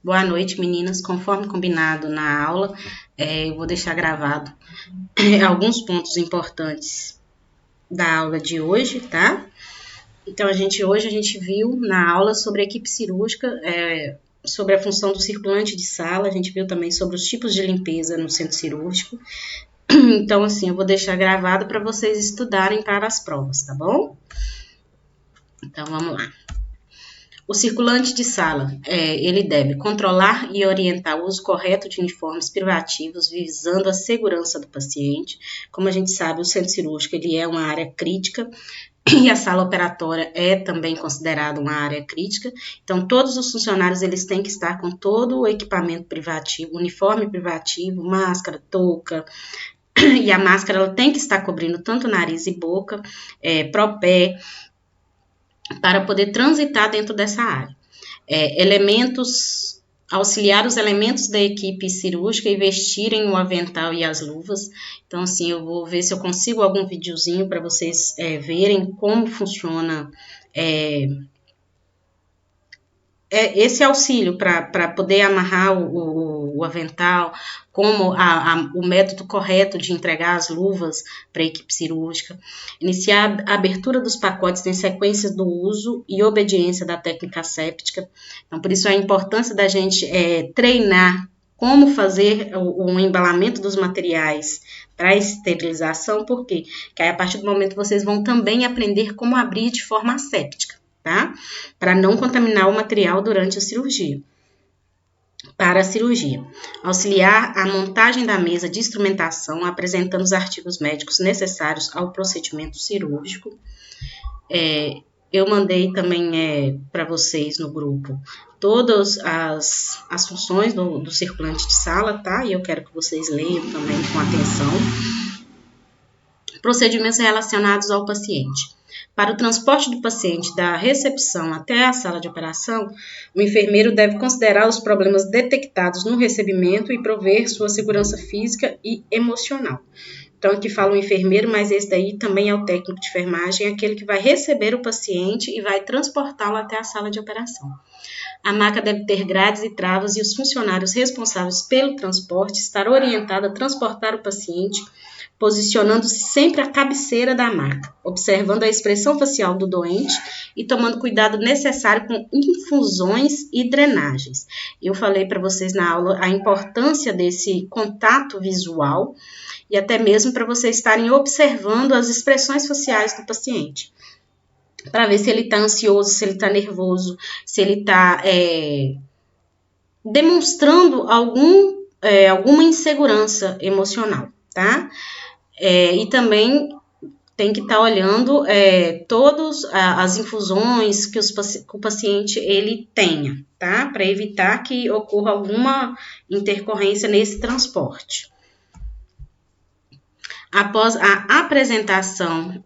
Boa noite, meninas. Conforme combinado na aula, eu vou deixar gravado alguns pontos importantes da aula de hoje, tá? Então, hoje a gente viu na aula sobre a equipe cirúrgica, sobre a função do circulante de sala, a gente viu também sobre os tipos de limpeza no centro cirúrgico. Então, assim, eu vou deixar gravado para vocês estudarem para as provas, tá bom? Então, vamos lá. O circulante de sala, ele deve controlar e orientar o uso correto de uniformes privativos, visando a segurança do paciente. Como a gente sabe, o centro cirúrgico ele é uma área crítica e a sala operatória é também considerada uma área crítica. Então, todos os funcionários eles têm que estar com todo o equipamento privativo, uniforme privativo, máscara, touca, e a máscara ela tem que estar cobrindo tanto nariz e boca, propé, para poder transitar dentro dessa área. Auxiliar os elementos da equipe cirúrgica e vestirem o avental e as luvas. Então, assim, eu vou ver se eu consigo algum videozinho para vocês verem como funciona esse auxílio para poder amarrar o avental, como o método correto de entregar as luvas para a equipe cirúrgica, iniciar a abertura dos pacotes em sequência do uso e obediência da técnica asséptica. Então, por isso a importância da gente treinar como fazer o embalamento dos materiais para a esterilização, por quê? Porque aí, a partir do momento vocês vão também aprender como abrir de forma asséptica, tá? Para não contaminar o material durante a cirurgia. Para a cirurgia, auxiliar a montagem da mesa de instrumentação, apresentando os artigos médicos necessários ao procedimento cirúrgico. Eu mandei também para vocês no grupo todas as funções do circulante de sala, tá? E eu quero que vocês leiam também com atenção. Procedimentos relacionados ao paciente. Para o transporte do paciente da recepção até a sala de operação, o enfermeiro deve considerar os problemas detectados no recebimento e prover sua segurança física e emocional. Então, aqui fala o enfermeiro, mas esse daí também é o técnico de enfermagem, aquele que vai receber o paciente e vai transportá-lo até a sala de operação. A maca deve ter grades e travas e os funcionários responsáveis pelo transporte estar orientados a transportar o paciente, posicionando-se sempre à cabeceira da maca, observando a expressão facial do doente e tomando cuidado necessário com infusões e drenagens. Eu falei para vocês na aula a importância desse contato visual e até mesmo para vocês estarem observando as expressões faciais do paciente, para ver se ele está ansioso, se ele está nervoso, se ele está demonstrando alguma insegurança emocional, tá? E também tem que estar olhando todas as infusões que o paciente ele tenha, tá? Para evitar que ocorra alguma intercorrência nesse transporte. Após a apresentação,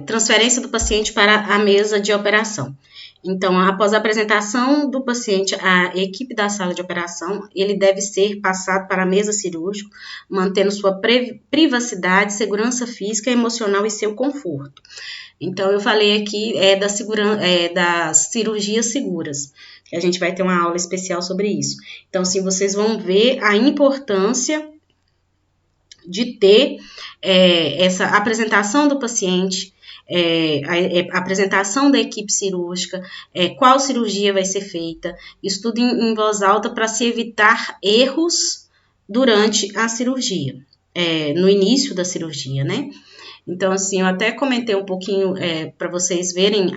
transferência do paciente para a mesa de operação. Então, após a apresentação do paciente à equipe da sala de operação, ele deve ser passado para a mesa cirúrgica, mantendo sua privacidade, segurança física, emocional e seu conforto. Então, eu falei aqui das cirurgias seguras, que a gente vai ter uma aula especial sobre isso. Então, assim, vocês vão ver a importância de ter essa apresentação do paciente, a apresentação da equipe cirúrgica, qual cirurgia vai ser feita, estudo em voz alta para se evitar erros durante a cirurgia, no início da cirurgia, né? Então, assim, eu até comentei um pouquinho para vocês verem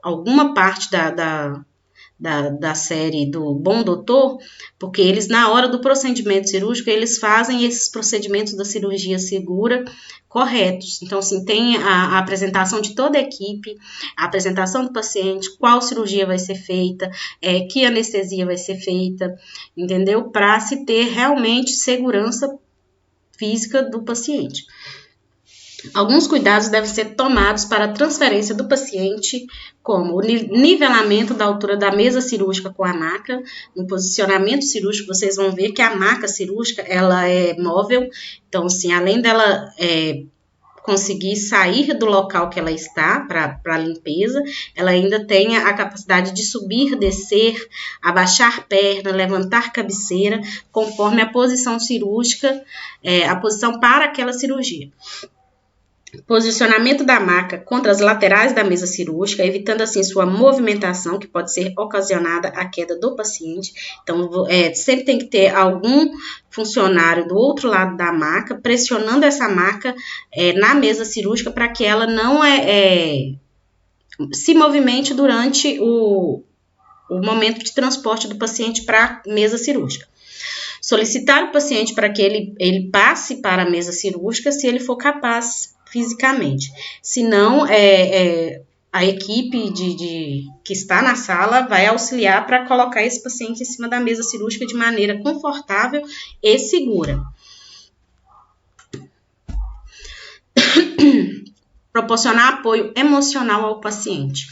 alguma parte da série do Bom Doutor, porque eles, na hora do procedimento cirúrgico, eles fazem esses procedimentos da cirurgia segura corretos. Então, assim, tem a apresentação de toda a equipe, a apresentação do paciente, qual cirurgia vai ser feita, que anestesia vai ser feita, entendeu? Para se ter realmente segurança física do paciente. Alguns cuidados devem ser tomados para a transferência do paciente, como o nivelamento da altura da mesa cirúrgica com a maca. No posicionamento cirúrgico, vocês vão ver que a maca cirúrgica ela é móvel. Então, assim, além dela conseguir sair do local que ela está para a limpeza, ela ainda tenha a capacidade de subir, descer, abaixar perna, levantar cabeceira, conforme a posição cirúrgica, a posição para aquela cirurgia. Posicionamento da maca contra as laterais da mesa cirúrgica, evitando assim sua movimentação, que pode ser ocasionada a queda do paciente. Então, sempre tem que ter algum funcionário do outro lado da maca, pressionando essa maca na mesa cirúrgica para que ela não se movimente durante o momento de transporte do paciente para a mesa cirúrgica. Solicitar o paciente para que ele passe para a mesa cirúrgica se ele for capaz fisicamente. Se não, a equipe que está na sala vai auxiliar para colocar esse paciente em cima da mesa cirúrgica de maneira confortável e segura. Proporcionar apoio emocional ao paciente.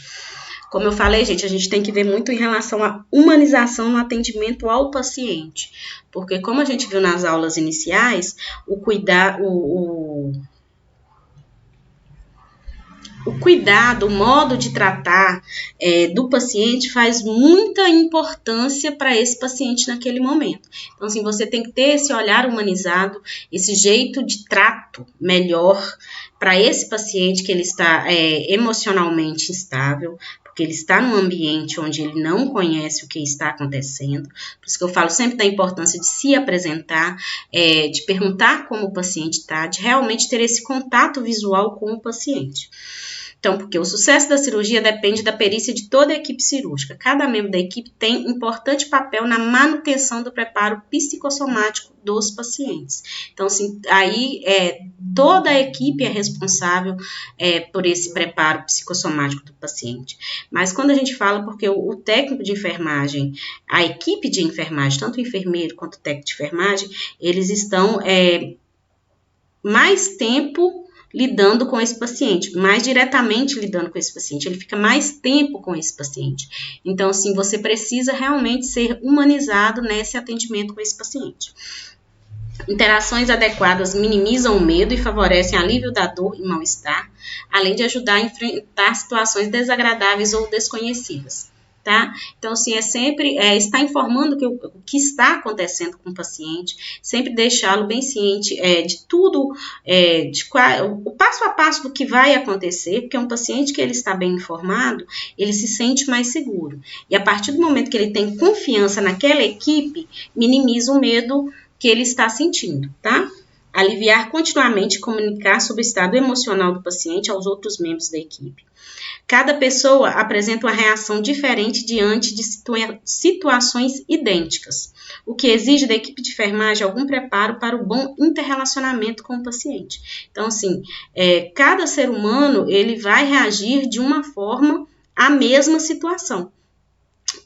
Como eu falei, gente, a gente tem que ver muito em relação à humanização no atendimento ao paciente. Porque, como a gente viu nas aulas iniciais, o cuidado, o modo de tratar do paciente faz muita importância para esse paciente naquele momento. Então, assim, você tem que ter esse olhar humanizado, esse jeito de trato melhor para esse paciente que ele está emocionalmente instável, porque ele está num ambiente onde ele não conhece o que está acontecendo. Por isso que eu falo sempre da importância de se apresentar, de perguntar como o paciente está, de realmente ter esse contato visual com o paciente. Então, porque o sucesso da cirurgia depende da perícia de toda a equipe cirúrgica. Cada membro da equipe tem importante papel na manutenção do preparo psicossomático dos pacientes. Então, assim, aí toda a equipe é responsável por esse preparo psicossomático do paciente. Mas quando a gente fala, porque o técnico de enfermagem, a equipe de enfermagem, tanto o enfermeiro quanto o técnico de enfermagem, eles estão mais tempo lidando com esse paciente, mais diretamente lidando com esse paciente, ele fica mais tempo com esse paciente. Então, assim, você precisa realmente ser humanizado nesse atendimento com esse paciente. Interações adequadas minimizam o medo e favorecem alívio da dor e mal-estar, além de ajudar a enfrentar situações desagradáveis ou desconhecidas. Tá? Então, assim, sempre estar informando o que está acontecendo com o paciente, sempre deixá-lo bem ciente de tudo, o passo a passo do que vai acontecer, porque um paciente que ele está bem informado, ele se sente mais seguro. E a partir do momento que ele tem confiança naquela equipe, minimiza o medo que ele está sentindo, tá? Aliviar continuamente e comunicar sobre o estado emocional do paciente aos outros membros da equipe. Cada pessoa apresenta uma reação diferente diante de situações idênticas, o que exige da equipe de enfermagem algum preparo para o bom interrelacionamento com o paciente. Então, assim, cada ser humano, ele vai reagir de uma forma à mesma situação.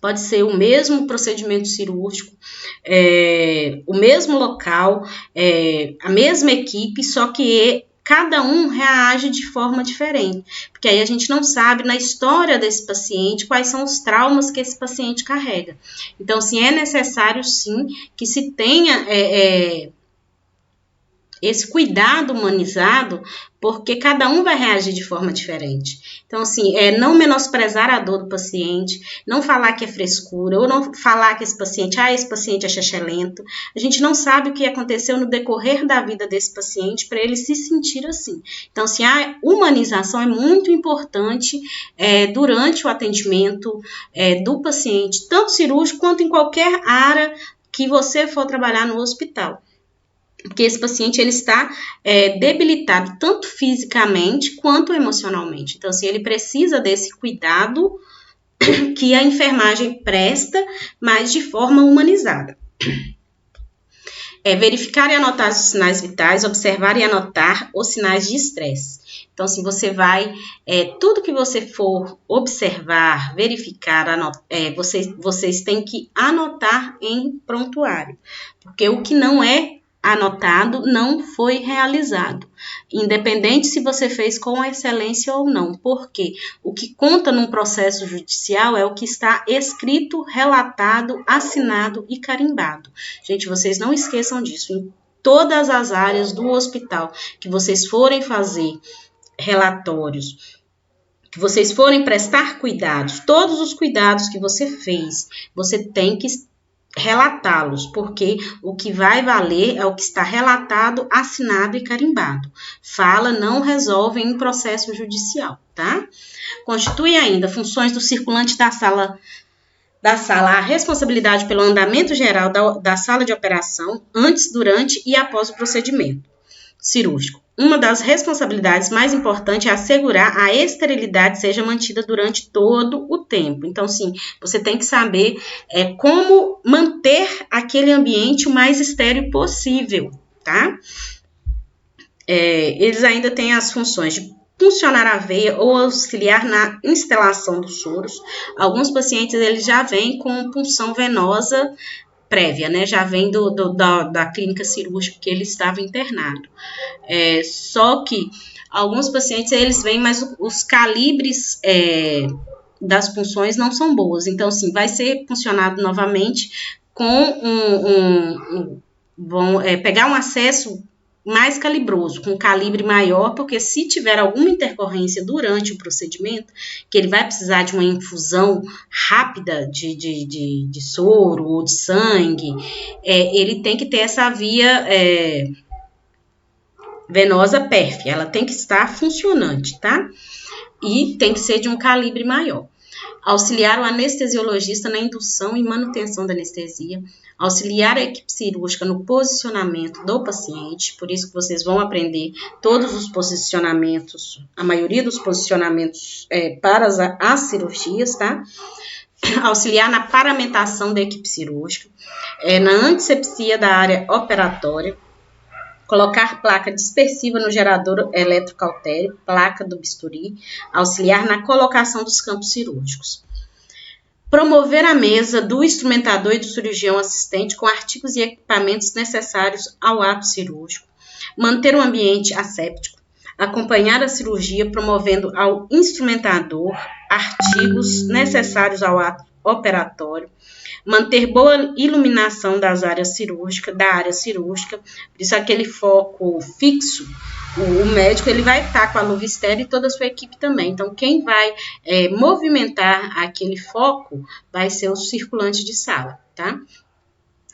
Pode ser o mesmo procedimento cirúrgico, o mesmo local, a mesma equipe, só que cada um reage de forma diferente, porque aí a gente não sabe na história desse paciente quais são os traumas que esse paciente carrega. Então, assim, é necessário sim que se tenha esse cuidado humanizado, porque cada um vai reagir de forma diferente. Então, assim, não menosprezar a dor do paciente, não falar que é frescura, ou não falar que esse paciente é xexelento. A gente não sabe o que aconteceu no decorrer da vida desse paciente para ele se sentir assim. Então, assim, a humanização é muito importante durante o atendimento do paciente, tanto cirúrgico quanto em qualquer área que você for trabalhar no hospital. Porque esse paciente ele está debilitado tanto fisicamente quanto emocionalmente. Então, assim, ele precisa desse cuidado que a enfermagem presta, mas de forma humanizada. Verificar e anotar os sinais vitais, observar e anotar os sinais de estresse. Então, assim, você vai, tudo que você for observar, verificar, vocês têm que anotar em prontuário. Porque o que não é anotado não foi realizado, independente se você fez com excelência ou não, porque o que conta num processo judicial é o que está escrito, relatado, assinado e carimbado. Gente, vocês não esqueçam disso. todas as áreas do hospital que vocês forem fazer relatórios, que vocês forem prestar cuidados, todos os cuidados que você fez, você tem que relatá-los, porque o que vai valer é o que está relatado, assinado e carimbado. Fala não resolve em processo judicial, tá? Constitui ainda funções do circulante da sala a responsabilidade pelo andamento geral da sala de operação, antes, durante e após o procedimento cirúrgico. Uma das responsabilidades mais importantes é assegurar a esterilidade seja mantida durante todo o tempo. Então, sim, você tem que saber como manter aquele ambiente o mais estéril possível, tá? Eles ainda têm as funções de funcionar a veia ou auxiliar na instalação dos soros. Alguns pacientes eles já vêm com punção venosa prévia, né? Já vem da clínica cirúrgica que ele estava internado. Só que alguns pacientes, eles vêm, mas os calibres das punções não são boas. Então, assim, vai ser funcionado novamente com vão pegar um acesso mais calibroso, com calibre maior, porque se tiver alguma intercorrência durante o procedimento, que ele vai precisar de uma infusão rápida de soro ou de sangue, ele tem que ter essa via venosa pérfia, ela tem que estar funcionante, tá? E tem que ser de um calibre maior. Auxiliar o anestesiologista na indução e manutenção da anestesia, auxiliar a equipe cirúrgica no posicionamento do paciente, por isso que vocês vão aprender todos os posicionamentos, a maioria dos posicionamentos para as cirurgias, tá? Auxiliar na paramentação da equipe cirúrgica, na antisepsia da área operatória, colocar placa dispersiva no gerador eletrocautério, placa do bisturi, auxiliar na colocação dos campos cirúrgicos. Promover a mesa do instrumentador e do cirurgião assistente com artigos e equipamentos necessários ao ato cirúrgico. Manter o ambiente asséptico. Acompanhar a cirurgia promovendo ao instrumentador artigos necessários ao ato operatório. Manter boa iluminação da área cirúrgica, por isso aquele foco fixo, o médico ele vai estar com a luva estéril e toda a sua equipe também. Então, quem vai movimentar aquele foco vai ser o circulante de sala, tá?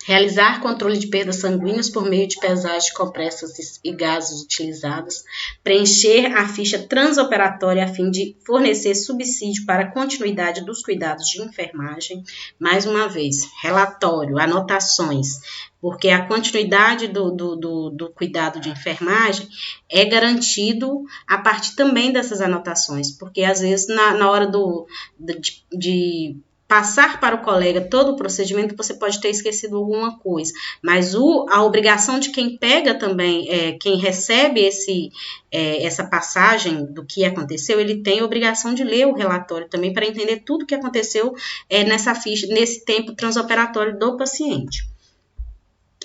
Realizar controle de perdas sanguíneas por meio de pesagem de compressas e gases utilizadas. Preencher a ficha transoperatória a fim de fornecer subsídio para a continuidade dos cuidados de enfermagem. Mais uma vez, relatório, anotações, porque a continuidade do cuidado de enfermagem é garantido a partir também dessas anotações, porque às vezes na hora de passar para o colega todo o procedimento, você pode ter esquecido alguma coisa, mas a obrigação de quem pega também, quem recebe essa passagem do que aconteceu, ele tem a obrigação de ler o relatório também para entender tudo o que aconteceu nessa ficha, nesse tempo transoperatório do paciente.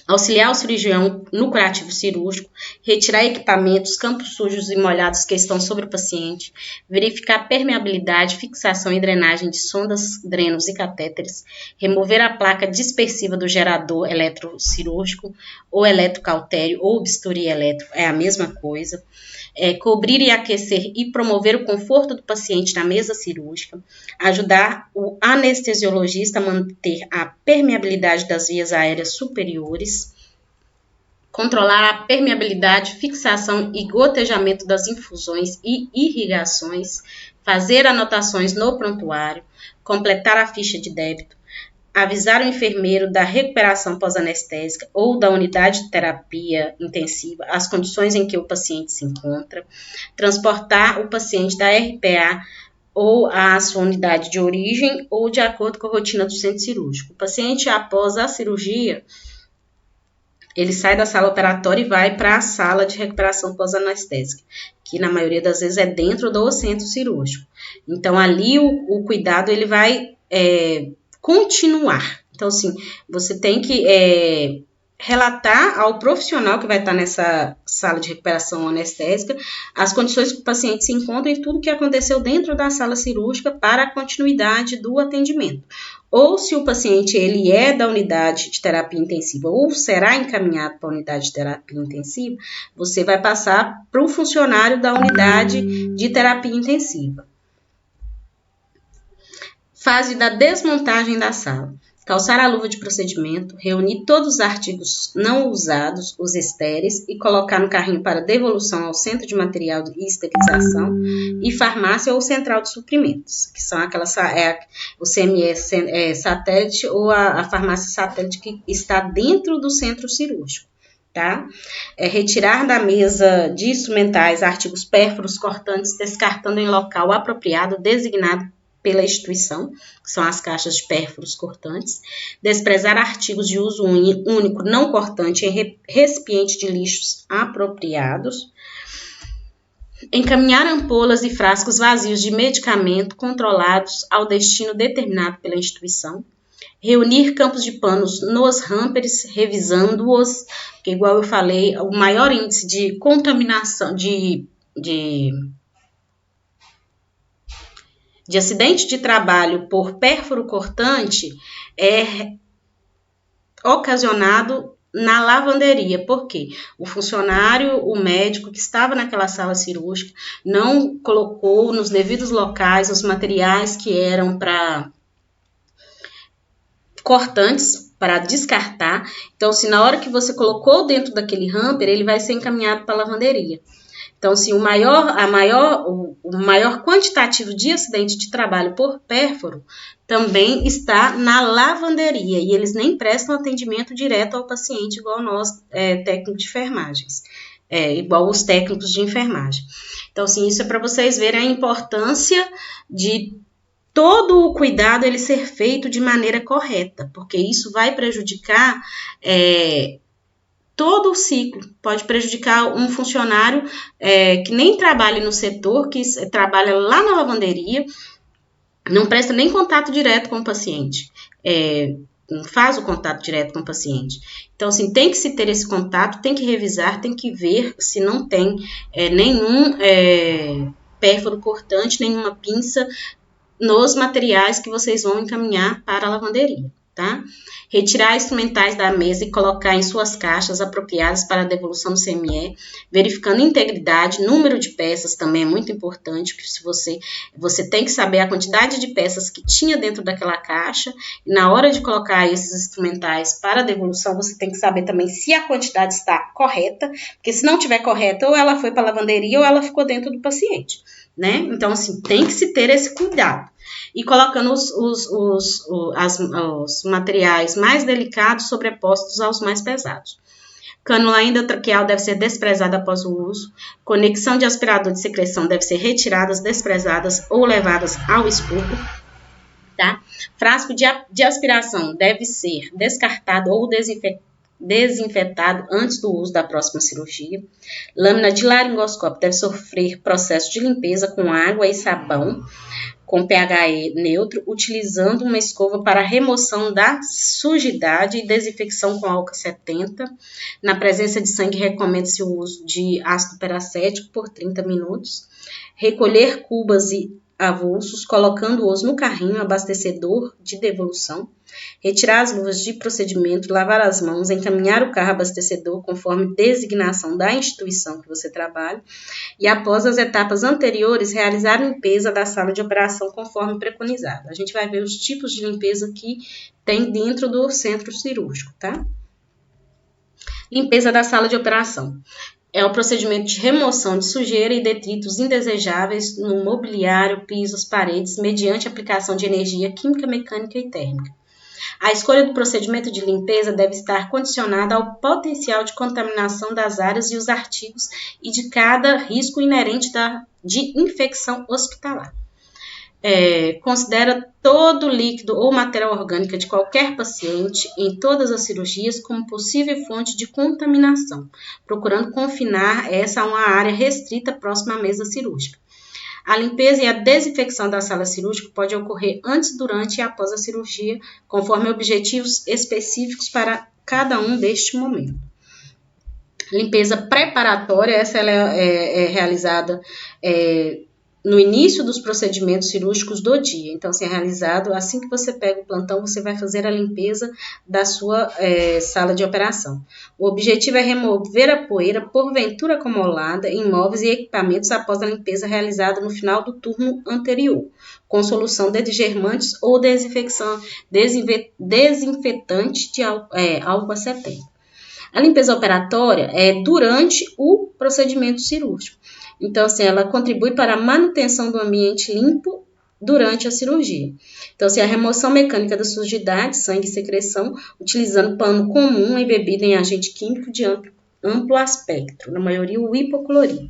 Auxiliar o cirurgião no curativo cirúrgico, retirar equipamentos, campos sujos e molhados que estão sobre o paciente, verificar permeabilidade, fixação e drenagem de sondas, drenos e catéteres, remover a placa dispersiva do gerador eletrocirúrgico ou eletrocautério ou bisturi elétrico, é a mesma coisa. Cobrir e aquecer e promover o conforto do paciente na mesa cirúrgica, ajudar o anestesiologista a manter a permeabilidade das vias aéreas superiores, controlar a permeabilidade, fixação e gotejamento das infusões e irrigações, fazer anotações no prontuário, completar a ficha de débito, avisar o enfermeiro da recuperação pós-anestésica ou da unidade de terapia intensiva, as condições em que o paciente se encontra, transportar o paciente da RPA ou à sua unidade de origem ou de acordo com a rotina do centro cirúrgico. O paciente, após a cirurgia, ele sai da sala operatória e vai para a sala de recuperação pós-anestésica, que na maioria das vezes é dentro do centro cirúrgico. Então, ali o cuidado ele vai continuar. Então, assim, você tem que relatar ao profissional que vai estar nessa sala de recuperação anestésica as condições que o paciente se encontra e tudo o que aconteceu dentro da sala cirúrgica para a continuidade do atendimento. Ou se o paciente ele é da unidade de terapia intensiva ou será encaminhado para a unidade de terapia intensiva, você vai passar para o funcionário da unidade de terapia intensiva. Fase da desmontagem da sala. Calçar a luva de procedimento, reunir todos os artigos não usados, os estéreis, e colocar no carrinho para devolução ao centro de material e esterilização e farmácia ou central de suprimentos, que são aquelas, o CME satélite ou a farmácia satélite que está dentro do centro cirúrgico. Tá? Retirar da mesa de instrumentais artigos pérfuros cortantes, descartando em local apropriado, designado pela instituição, que são as caixas de pérfuros cortantes, desprezar artigos de uso único não cortante em recipiente de lixos apropriados, encaminhar ampolas e frascos vazios de medicamento controlados ao destino determinado pela instituição, reunir campos de panos nos hampers, revisando-os, porque igual eu falei, o maior índice de contaminação, de acidente de trabalho por pérfuro cortante é ocasionado na lavanderia. Por quê? O funcionário, o médico que estava naquela sala cirúrgica não colocou nos devidos locais os materiais que eram para cortantes, para descartar. Então, se na hora que você colocou dentro daquele hamper, ele vai ser encaminhado para a lavanderia. Então, assim, o maior quantitativo de acidente de trabalho por pérfuro também está na lavanderia, e eles nem prestam atendimento direto ao paciente, igual nós, técnicos de enfermagens, igual os técnicos de enfermagem. Então, assim, isso é para vocês verem a importância de todo o cuidado ele ser feito de maneira correta, porque isso vai prejudicar todo o ciclo, pode prejudicar um funcionário que nem trabalha no setor, que trabalha lá na lavanderia, não presta nem contato direto com o paciente, não faz o contato direto com o paciente. Então, assim, tem que se ter esse contato, tem que revisar, tem que ver se não tem nenhum pérfuro cortante, nenhuma pinça nos materiais que vocês vão encaminhar para a lavanderia. Tá? Retirar instrumentais da mesa e colocar em suas caixas apropriadas para a devolução do CME, verificando integridade, número de peças também é muito importante, porque se você tem que saber a quantidade de peças que tinha dentro daquela caixa, e na hora de colocar esses instrumentais para a devolução, você tem que saber também se a quantidade está correta, porque se não tiver correta, ou ela foi para a lavanderia ou ela ficou dentro do paciente, né? Então, assim, tem que se ter esse cuidado. E colocando os materiais mais delicados sobrepostos aos mais pesados. Cânula endotraqueal deve ser desprezada após o uso. Conexão de aspirador de secreção deve ser retiradas, desprezadas ou levadas ao expurgo. Tá? Frasco de aspiração deve ser descartado ou desinfetado antes do uso da próxima cirurgia. Lâmina de laringoscópio deve sofrer processo de limpeza com água e sabão, com pH neutro, utilizando uma escova para remoção da sujidade e desinfecção com álcool 70. Na presença de sangue, recomenda-se o uso de ácido peracético por 30 minutos. Recolher cubas e avulsos, colocando-os no carrinho abastecedor de devolução. Retirar as luvas de procedimento, lavar as mãos, encaminhar o carro abastecedor conforme designação da instituição que você trabalha e, após as etapas anteriores, realizar a limpeza da sala de operação conforme preconizado. A gente vai ver os tipos de limpeza que tem dentro do centro cirúrgico, tá? Limpeza da sala de operação. É o procedimento de remoção de sujeira e detritos indesejáveis no mobiliário, pisos, paredes, mediante aplicação de energia química, mecânica e térmica. A escolha do procedimento de limpeza deve estar condicionada ao potencial de contaminação das áreas e os artigos e de cada risco inerente de infecção hospitalar. Considera todo líquido ou matéria orgânica de qualquer paciente em todas as cirurgias como possível fonte de contaminação, procurando confinar essa a uma área restrita próxima à mesa cirúrgica. A limpeza e a desinfecção da sala cirúrgica pode ocorrer antes, durante e após a cirurgia, conforme objetivos específicos para cada um deste momento. Limpeza preparatória, essa ela é realizada no início dos procedimentos cirúrgicos do dia. Então, assim, é realizado assim que você pega o plantão, você vai fazer a limpeza da sua sala de operação. O objetivo é remover a poeira, porventura acumulada em móveis e equipamentos após a limpeza realizada no final do turno anterior, com solução de germantes ou desinfetante de álcool 70. A limpeza operatória é durante o procedimento cirúrgico. Então, assim, ela contribui para a manutenção do ambiente limpo durante a cirurgia. Então, assim, a remoção mecânica da sujidade, sangue e secreção, utilizando pano comum embebido em agente químico de amplo espectro, na maioria o hipoclorito.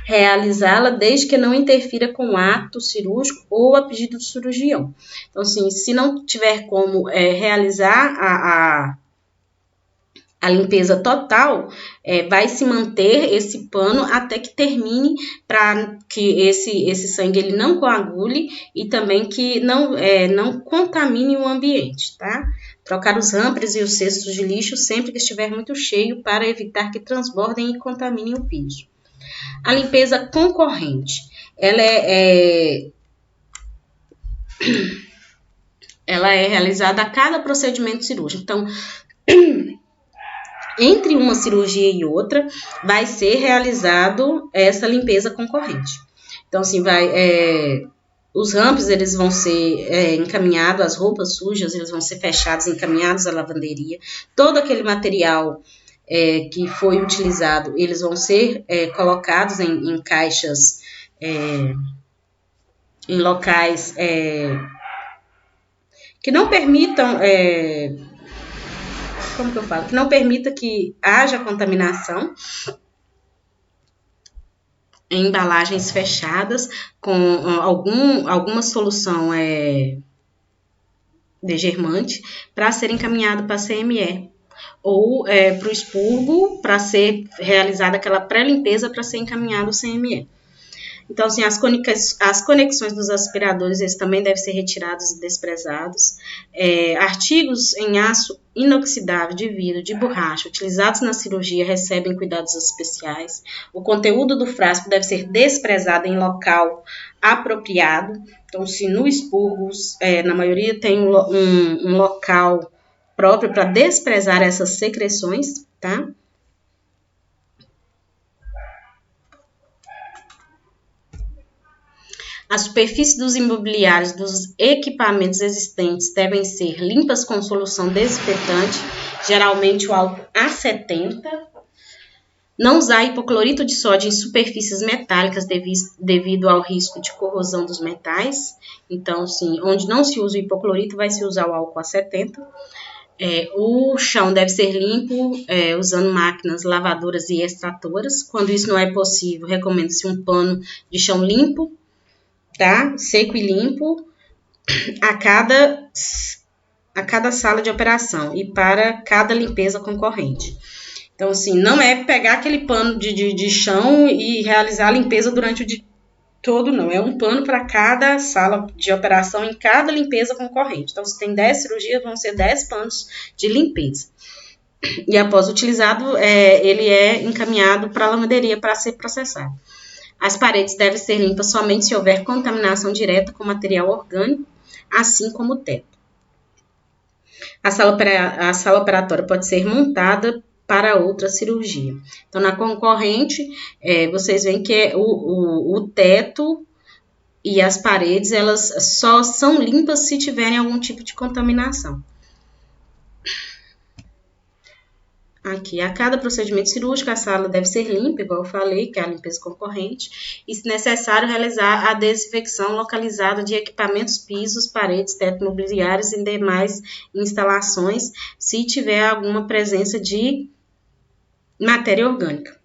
Realizá-la desde que não interfira com o ato cirúrgico ou a pedido do cirurgião. Então, assim, se não tiver como realizar a limpeza total, vai se manter esse pano até que termine, para que esse sangue ele não coagule e também que não contamine o ambiente, tá? Trocar os hampers e os cestos de lixo sempre que estiver muito cheio para evitar que transbordem e contaminem o piso. A limpeza concorrente, ela é realizada a cada procedimento cirúrgico. Então, entre uma cirurgia e outra, vai ser realizado essa limpeza concorrente. Então, assim, os rampos, eles vão ser encaminhados, as roupas sujas, eles vão ser fechados, encaminhados à lavanderia. Todo aquele material que foi utilizado, eles vão ser colocados em caixas, em locais que não permitam... como que eu falo? Que não permita que haja contaminação, em embalagens fechadas com alguma solução degermante para ser encaminhado para a CME ou para o expurgo para ser realizada aquela pré-limpeza para ser encaminhado ao CME. Então, assim, as conexões dos aspiradores, eles também devem ser retirados e desprezados. Artigos em aço inoxidável, de vidro, de borracha, utilizados na cirurgia, recebem cuidados especiais. O conteúdo do frasco deve ser desprezado em local apropriado. Então, se no expurgo, na maioria tem um local próprio para desprezar essas secreções, tá? As superfícies dos imobiliários dos equipamentos existentes devem ser limpas com solução desinfetante, geralmente o álcool A70. Não usar hipoclorito de sódio em superfícies metálicas devido ao risco de corrosão dos metais. Então, sim, onde não se usa o hipoclorito, vai se usar o álcool A70. O chão deve ser limpo, usando máquinas lavadoras e extratoras. Quando isso não é possível, recomenda-se um pano de chão limpo, tá? Seco e limpo a cada sala de operação e para cada limpeza concorrente. Então, assim, não é pegar aquele pano de chão e realizar a limpeza durante o dia todo, não. É um pano para cada sala de operação em cada limpeza concorrente. Então, se tem 10 cirurgias, vão ser 10 panos de limpeza. E após utilizado, ele é encaminhado para a lavanderia para ser processado. As paredes devem ser limpas somente se houver contaminação direta com material orgânico, assim como o teto. A sala operatória pode ser montada para outra cirurgia. Então, na concorrente, vocês veem que o teto e as paredes, elas só são limpas se tiverem algum tipo de contaminação. Aqui, a cada procedimento cirúrgico, a sala deve ser limpa, igual eu falei, que é a limpeza concorrente, e, se necessário, realizar a desinfecção localizada de equipamentos, pisos, paredes, teto, mobiliários e demais instalações, se tiver alguma presença de matéria orgânica.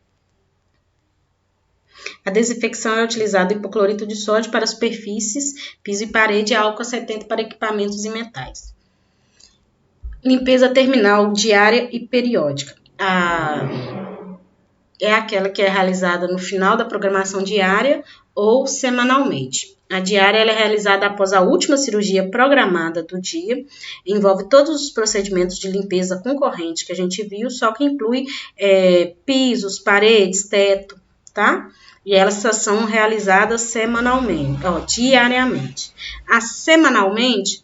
A desinfecção é utilizado hipoclorito de sódio para superfícies, piso e parede, e álcool 70 para equipamentos e metais. Limpeza terminal diária e periódica. é aquela que é realizada no final da programação diária ou semanalmente. A diária ela é realizada após a última cirurgia programada do dia, envolve todos os procedimentos de limpeza concorrente que a gente viu, só que inclui pisos, paredes, teto, tá? E elas são realizadas semanalmente, diariamente. A semanalmente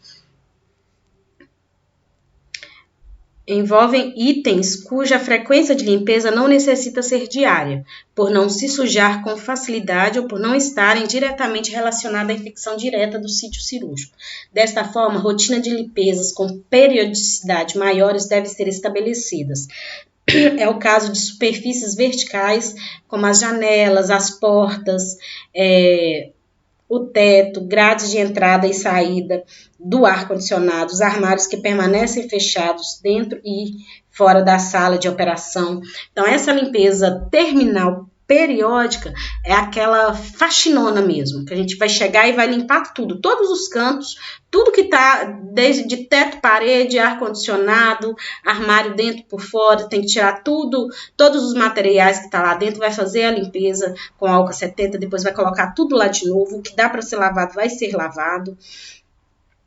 envolvem itens cuja frequência de limpeza não necessita ser diária, por não se sujar com facilidade ou por não estarem diretamente relacionadas à infecção direta do sítio cirúrgico. Desta forma, a rotina de limpezas com periodicidade maiores deve ser estabelecidas. É o caso de superfícies verticais, como as janelas, as portas, o teto, grades de entrada e saída do ar-condicionado, os armários que permanecem fechados dentro e fora da sala de operação. Então, essa limpeza terminal periódica é aquela faxinona mesmo, que a gente vai chegar e vai limpar tudo, todos os cantos, tudo que tá, desde de teto, parede, ar-condicionado, armário dentro por fora, tem que tirar tudo, todos os materiais que tá lá dentro, vai fazer a limpeza com álcool 70, depois vai colocar tudo lá de novo, o que dá para ser lavado vai ser lavado.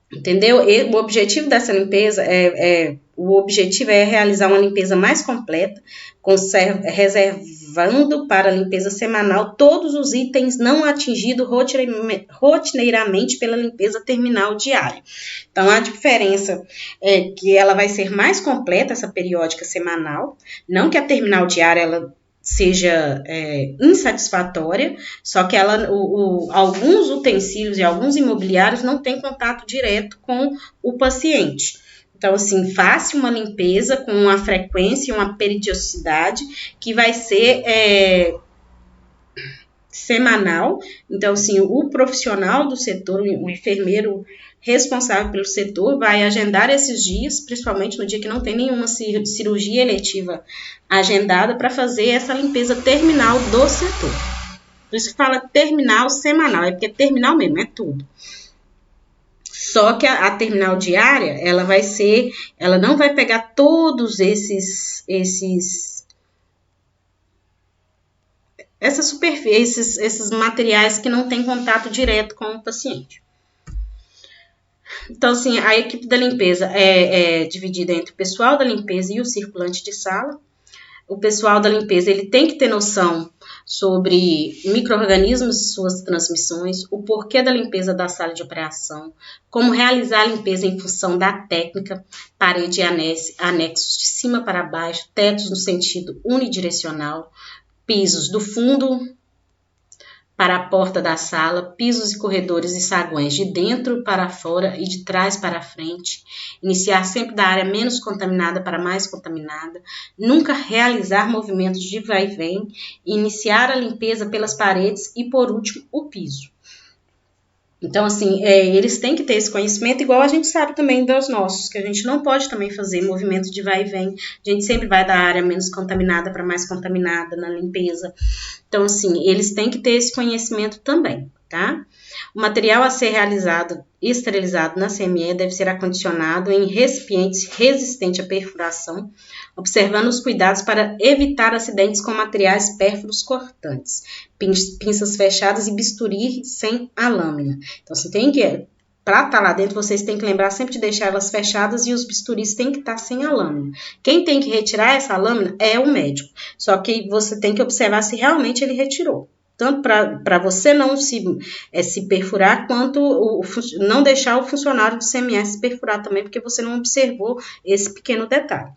Entendeu? E o objetivo dessa limpeza é realizar uma limpeza mais completa, reservando para a limpeza semanal todos os itens não atingidos rotineiramente pela limpeza terminal diária. Então, a diferença é que ela vai ser mais completa, essa periódica semanal, não que a terminal diária ela seja insatisfatória, só que alguns utensílios e alguns imobiliários não têm contato direto com o paciente. Então, assim, faça uma limpeza com uma frequência e uma periodicidade que vai ser semanal. Então, assim, o profissional do setor, o enfermeiro responsável pelo setor, vai agendar esses dias, principalmente no dia que não tem nenhuma cirurgia eletiva agendada, para fazer essa limpeza terminal do setor. Por isso que fala terminal semanal, é porque é terminal mesmo, é tudo. Só que a terminal diária, ela não vai pegar todos essas superfícies, esses materiais que não têm contato direto com o paciente. Então, assim, a equipe da limpeza é dividida entre o pessoal da limpeza e o circulante de sala. O pessoal da limpeza ele tem que ter noção sobre micro-organismos e suas transmissões, o porquê da limpeza da sala de operação, como realizar a limpeza em função da técnica, parede e anexos de cima para baixo, tetos no sentido unidirecional, pisos do fundo para a porta da sala, pisos e corredores e saguões de dentro para fora e de trás para frente, iniciar sempre da área menos contaminada para mais contaminada, nunca realizar movimentos de vai e vem, iniciar a limpeza pelas paredes e, por último, o piso. Então, assim, eles têm que ter esse conhecimento, igual a gente sabe também dos nossos, que a gente não pode também fazer movimento de vai e vem, a gente sempre vai da área menos contaminada para mais contaminada na limpeza. Então, assim, eles têm que ter esse conhecimento também, tá? O material a ser realizado e esterilizado na CME deve ser acondicionado em recipientes resistentes à perfuração, observando os cuidados para evitar acidentes com materiais pérfuros cortantes, pinças fechadas e bisturi sem a lâmina. Então, você tem que, para estar lá dentro, vocês têm que lembrar sempre de deixar elas fechadas e os bisturis têm que estar sem a lâmina. Quem tem que retirar essa lâmina é o médico, só que você tem que observar se realmente ele retirou. Tanto para você não se perfurar, quanto não deixar o funcionário do CMS se perfurar também, porque você não observou esse pequeno detalhe.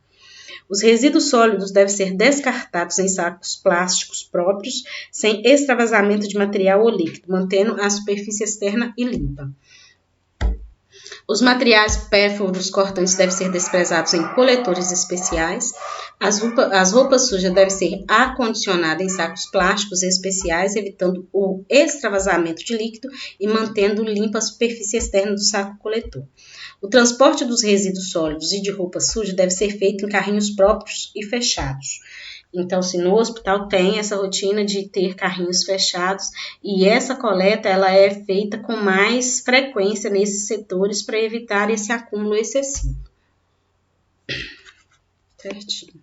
Os resíduos sólidos devem ser descartados em sacos plásticos próprios, sem extravasamento de material ou líquido, mantendo a superfície externa e limpa. Os materiais pérfuros cortantes devem ser desprezados em coletores especiais. As roupas sujas devem ser acondicionadas em sacos plásticos especiais, evitando o extravasamento de líquido e mantendo limpa a superfície externa do saco coletor. O transporte dos resíduos sólidos e de roupa suja deve ser feito em carrinhos próprios e fechados. Então, se no hospital tem essa rotina de ter carrinhos fechados, e essa coleta ela é feita com mais frequência nesses setores para evitar esse acúmulo excessivo. Certinho.